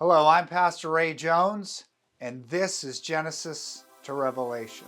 Hello, I'm Pastor Ray Jones, and this is Genesis to Revelation.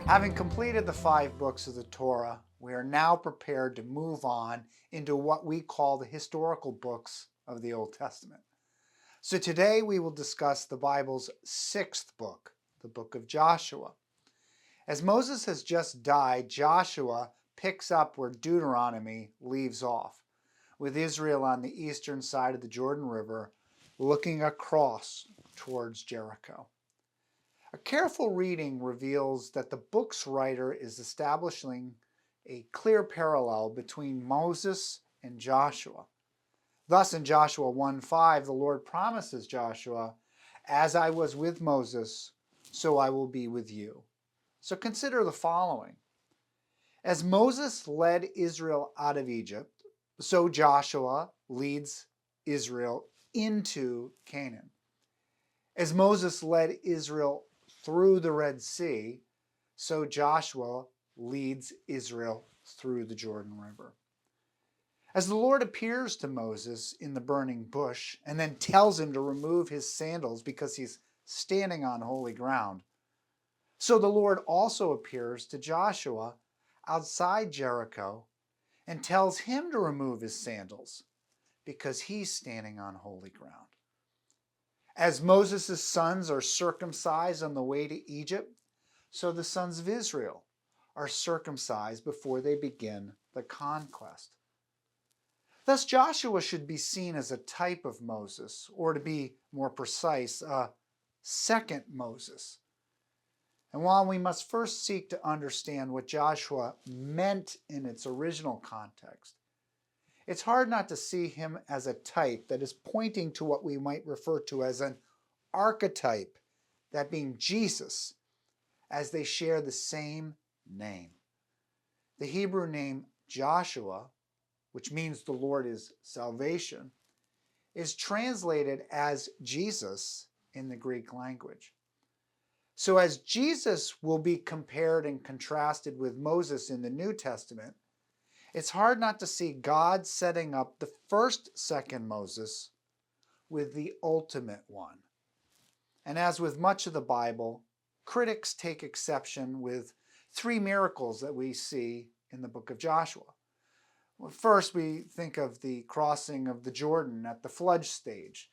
Having completed the 5 books of the Torah, we are now prepared to move on into what we call the historical books of the Old Testament. So today we will discuss the Bible's 6th book, the book of Joshua. As Moses has just died, Joshua picks up where Deuteronomy leaves off, with Israel on the eastern side of the Jordan River, looking across towards Jericho. A careful reading reveals that the book's writer is establishing a clear parallel between Moses and Joshua. Thus, in Joshua 1:5, the Lord promises Joshua, "As I was with Moses, so I will be with you." So consider the following. As Moses led Israel out of Egypt, so Joshua leads Israel into Canaan. As Moses led Israel through the Red Sea, so Joshua leads Israel through the Jordan River. As the Lord appears to Moses in the burning bush and then tells him to remove his sandals because he's standing on holy ground, so the Lord also appears to Joshua outside Jericho and tells him to remove his sandals because he's standing on holy ground. As Moses' sons are circumcised on the way to Egypt, so the sons of Israel are circumcised before they begin the conquest. Thus, Joshua should be seen as a type of Moses, or to be more precise, a second Moses. And while we must first seek to understand what Joshua meant in its original context, it's hard not to see him as a type that is pointing to what we might refer to as an archetype, that being Jesus, as they share the same name. The Hebrew name Joshua, which means the Lord is salvation, is translated as Jesus in the Greek language. So as Jesus will be compared and contrasted with Moses in the New Testament, it's hard not to see God setting up the first second Moses with the ultimate one. And as with much of the Bible, critics take exception with 3 miracles that we see in the book of Joshua. Well, first, we think of the crossing of the Jordan at the flood stage.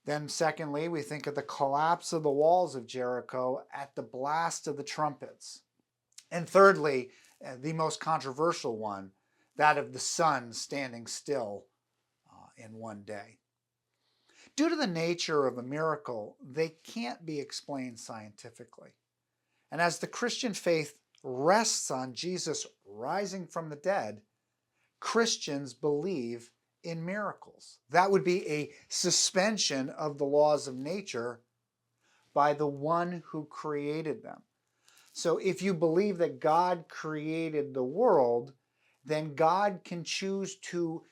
Then secondly, we think of the collapse of the walls of Jericho at the blast of the trumpets. And thirdly, the most controversial one, that of the sun standing still in one day. Due to the nature of a miracle, they can't be explained scientifically. And as the Christian faith rests on Jesus rising from the dead, Christians believe in miracles. That would be a suspension of the laws of nature by the one who created them. So if you believe that God created the world, then God can choose to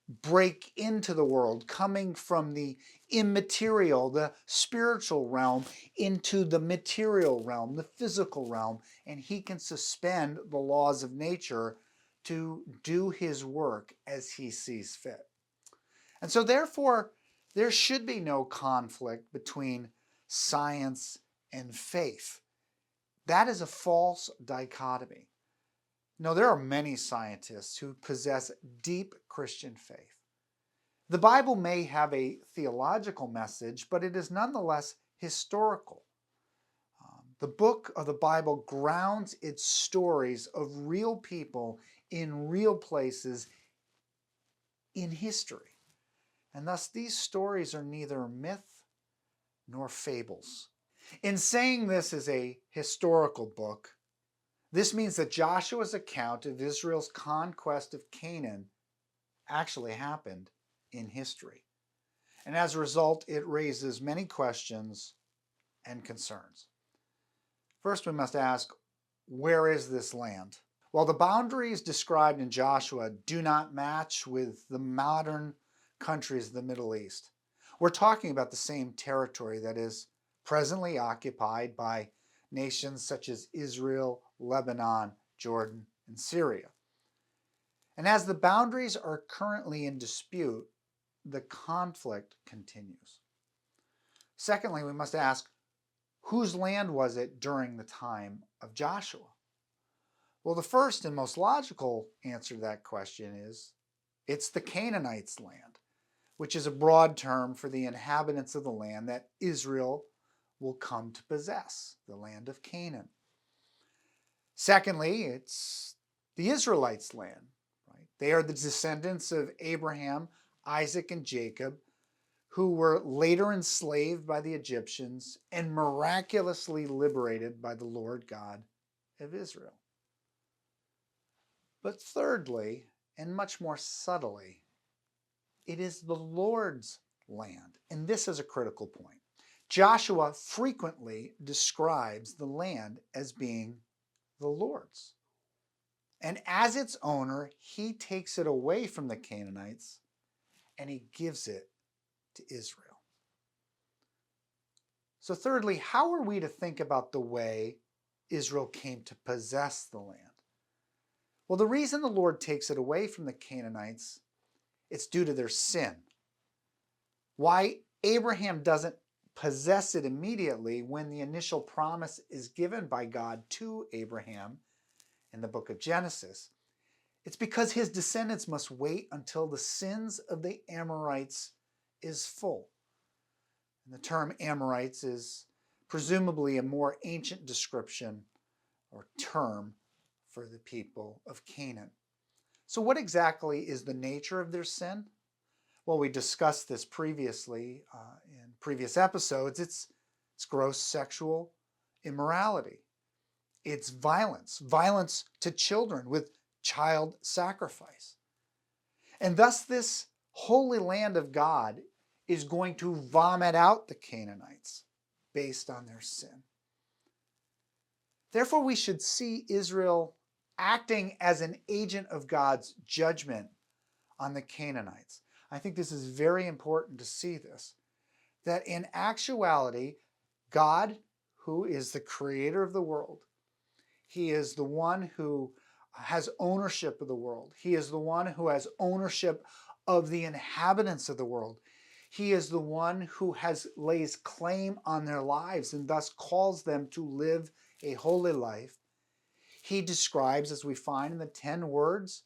break into the world, coming from the immaterial, the spiritual realm, into the material realm, the physical realm, and he can suspend the laws of nature to do his work as he sees fit. And so therefore, there should be no conflict between science and faith. That is a false dichotomy. No, there are many scientists who possess deep Christian faith. The Bible may have a theological message, but it is nonetheless historical. The book of the Bible grounds its stories of real people in real places in history. And thus these stories are neither myth nor fables. In saying this is a historical book, this means that Joshua's account of Israel's conquest of Canaan actually happened in history. And as a result, it raises many questions and concerns. First, we must ask, where is this land? Well, the boundaries described in Joshua do not match with the modern countries of the Middle East. We're talking about the same territory that is presently occupied by nations such as Israel, Lebanon, Jordan, and Syria. And as the boundaries are currently in dispute, the conflict continues. Secondly, we must ask, whose land was it during the time of Joshua? Well, the first and most logical answer to that question is it's the Canaanites' land, which is a broad term for the inhabitants of the land that Israel will come to possess, the land of Canaan. Secondly, it's the Israelites' land. Right? They are the descendants of Abraham, Isaac, and Jacob, who were later enslaved by the Egyptians and miraculously liberated by the Lord God of Israel. But thirdly, and much more subtly, it is the Lord's land. And this is a critical point. Joshua frequently describes the land as being the Lord's. And as its owner, he takes it away from the Canaanites and he gives it to Israel. So thirdly, how are we to think about the way Israel came to possess the land? Well, the reason the Lord takes it away from the Canaanites, it's due to their sin. Why Abraham doesn't possess it immediately when the initial promise is given by God to Abraham in the book of Genesis, it's because his descendants must wait until the sins of the Amorites is full. And the term Amorites is presumably a more ancient description or term for the people of Canaan. So what exactly is the nature of their sin? Well, we discussed this previously in previous episodes. It's gross sexual immorality. It's violence to children with child sacrifice. And thus this holy land of God is going to vomit out the Canaanites based on their sin. Therefore, we should see Israel acting as an agent of God's judgment on the Canaanites. I think this is very important to see this, that in actuality, God, who is the creator of the world, he is the one who has ownership of the world. He is the one who has ownership of the inhabitants of the world. He is the one who lays claim on their lives and thus calls them to live a holy life. He describes, as we find in the 10 words,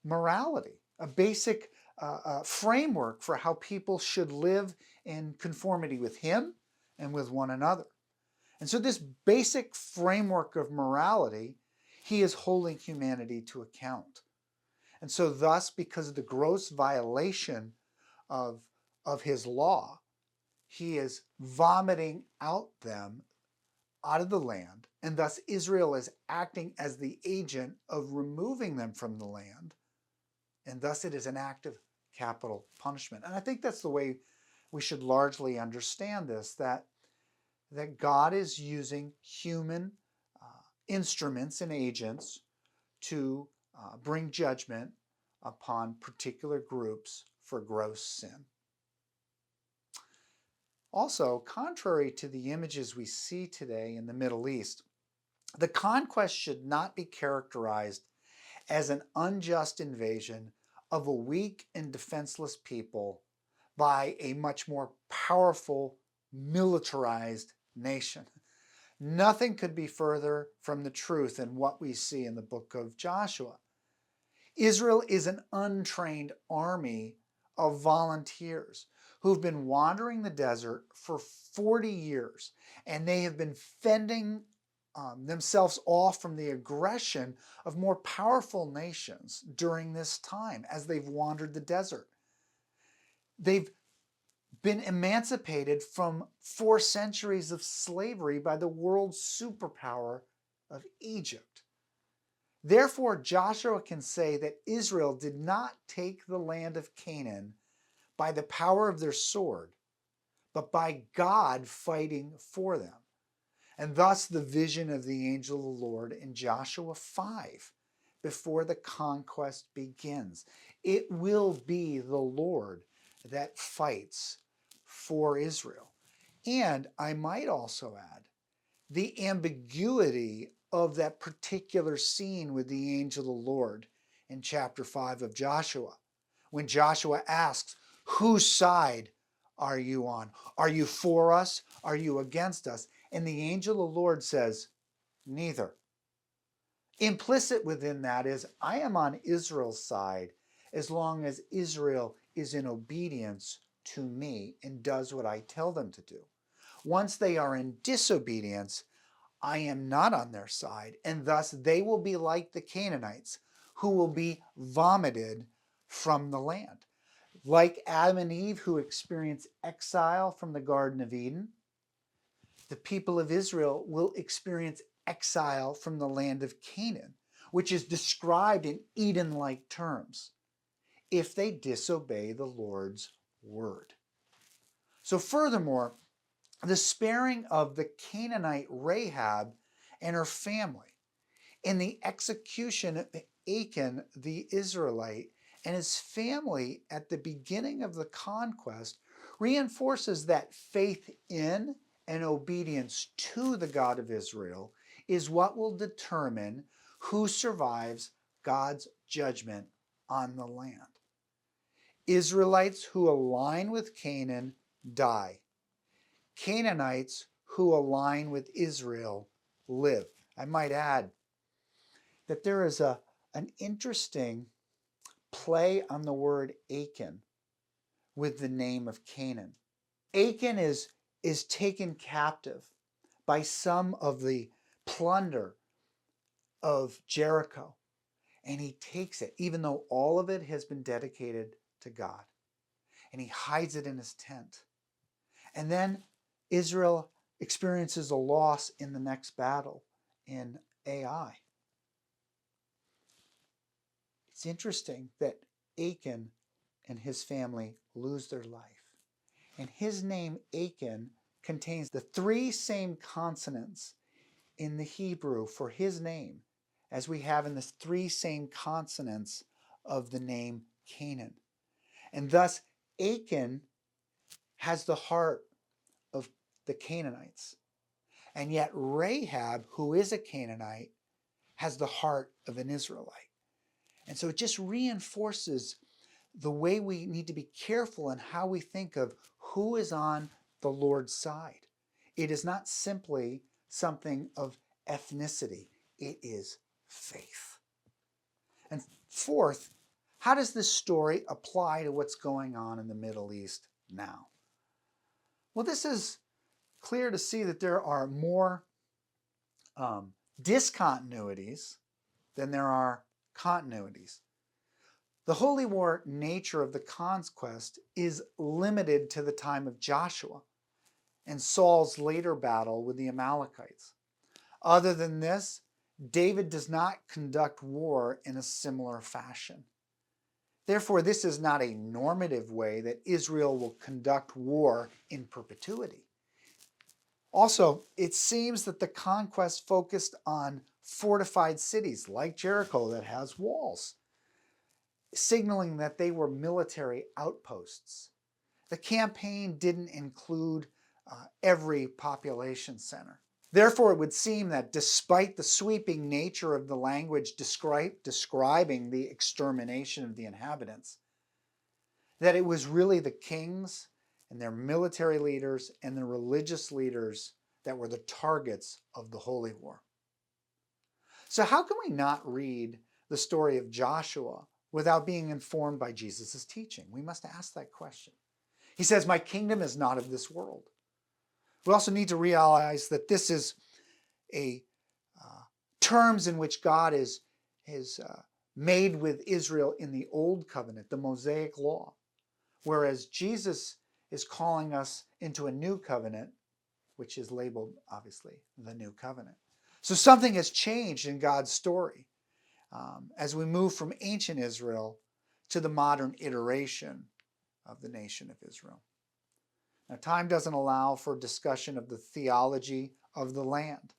morality, a basic framework for how people should live in conformity with him and with one another. And so this basic framework of morality, he is holding humanity to account. And so thus, because of the gross violation of his law, he is vomiting out of the land, and thus Israel is acting as the agent of removing them from the land, and thus it is an act of capital punishment. And I think that's the way we should largely understand this, that God is using human instruments and agents to bring judgment upon particular groups for gross sin. Also, contrary to the images we see today in the Middle East, the conquest should not be characterized as an unjust invasion of a weak and defenseless people by a much more powerful, militarized nation. Nothing could be further from the truth than what we see in the book of Joshua. Israel is an untrained army of volunteers who've been wandering the desert for 40 years, and they have been fending themselves off from the aggression of more powerful nations during this time as they've wandered the desert. They've been emancipated from 4 centuries of slavery by the world's superpower of Egypt. Therefore, Joshua can say that Israel did not take the land of Canaan by the power of their sword, but by God fighting for them. And thus the vision of the angel of the Lord in Joshua 5 before the conquest begins. It will be the Lord that fights for Israel. And I might also add the ambiguity of that particular scene with the angel of the Lord in chapter 5 of Joshua, when Joshua asks, whose side are you on? Are you for us? Are you against us? And the angel of the Lord says, neither. Implicit within that is, I am on Israel's side as long as Israel is in obedience to me and does what I tell them to do. Once they are in disobedience, I am not on their side, and thus they will be like the Canaanites, who will be vomited from the land. Like Adam and Eve, who experienced exile from the Garden of Eden, the people of Israel will experience exile from the land of Canaan, which is described in Eden-like terms, if they disobey the Lord's word. So furthermore, the sparing of the Canaanite Rahab and her family, and the execution of Achan the Israelite and his family at the beginning of the conquest reinforces that faith in and obedience to the God of Israel is what will determine who survives God's judgment on the land. Israelites who align with Canaan die. Canaanites who align with Israel live. I might add that there is an interesting play on the word Achan with the name of Canaan. Achan is taken captive by some of the plunder of Jericho, and he takes it, even though all of it has been dedicated to God, and he hides it in his tent. And then Israel experiences a loss in the next battle in Ai. It's interesting that Achan and his family lose their life. And his name, Achan, contains the three same consonants in the Hebrew for his name as we have in the three same consonants of the name Canaan. And thus, Achan has the heart of the Canaanites. And yet Rahab, who is a Canaanite, has the heart of an Israelite. And so it just reinforces the way we need to be careful in how we think of who is on the Lord's side. It is not simply something of ethnicity. It is faith. And fourth, how does this story apply to what's going on in the Middle East now? Well, this is clear to see that there are more discontinuities than there are continuities. The holy war nature of the conquest is limited to the time of Joshua and Saul's later battle with the Amalekites. Other than this, David does not conduct war in a similar fashion. Therefore, this is not a normative way that Israel will conduct war in perpetuity. Also, it seems that the conquest focused on fortified cities like Jericho that has walls, signaling that they were military outposts. The campaign didn't include every population center. Therefore, it would seem that despite the sweeping nature of the language describing the extermination of the inhabitants, that it was really the kings and their military leaders and the religious leaders that were the targets of the holy war. So how can we not read the story of Joshua without being informed by Jesus' teaching? We must ask that question. He says, my kingdom is not of this world. We also need to realize that this is terms in which God is made with Israel in the Old Covenant, the Mosaic Law, whereas Jesus is calling us into a new covenant, which is labeled, obviously, the New Covenant. So something has changed in God's story as we move from ancient Israel to the modern iteration of the nation of Israel. Now, time doesn't allow for discussion of the theology of the land.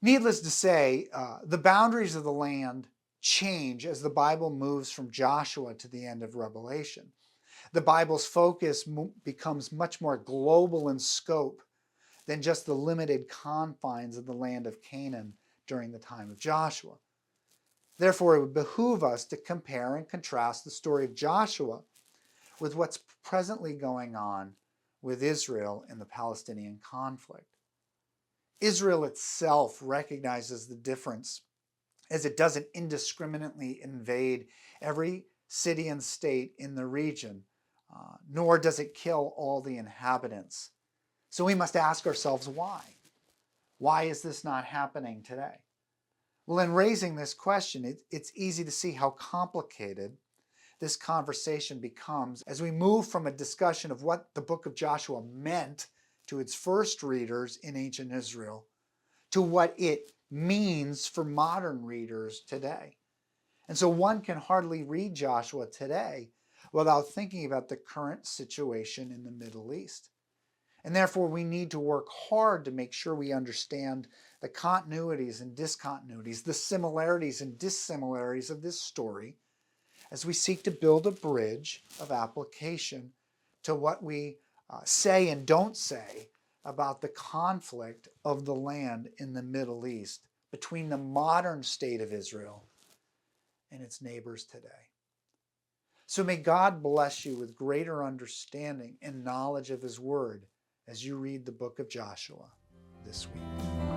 Needless to say, the boundaries of the land change as the Bible moves from Joshua to the end of Revelation. The Bible's focus becomes much more global in scope than just the limited confines of the land of Canaan during the time of Joshua. Therefore, it would behoove us to compare and contrast the story of Joshua with what's presently going on with Israel in the Palestinian conflict. Israel itself recognizes the difference, as it doesn't indiscriminately invade every city and state in the region, nor does it kill all the inhabitants. So we must ask ourselves why. Why is this not happening today? Well, in raising this question, it's easy to see how complicated this conversation becomes as we move from a discussion of what the book of Joshua meant to its first readers in ancient Israel to what it means for modern readers today. And so one can hardly read Joshua today without thinking about the current situation in the Middle East. And therefore, we need to work hard to make sure we understand the continuities and discontinuities, the similarities and dissimilarities of this story as we seek to build a bridge of application to what we say and don't say about the conflict of the land in the Middle East between the modern state of Israel and its neighbors today. So may God bless you with greater understanding and knowledge of His Word as you read the book of Joshua this week.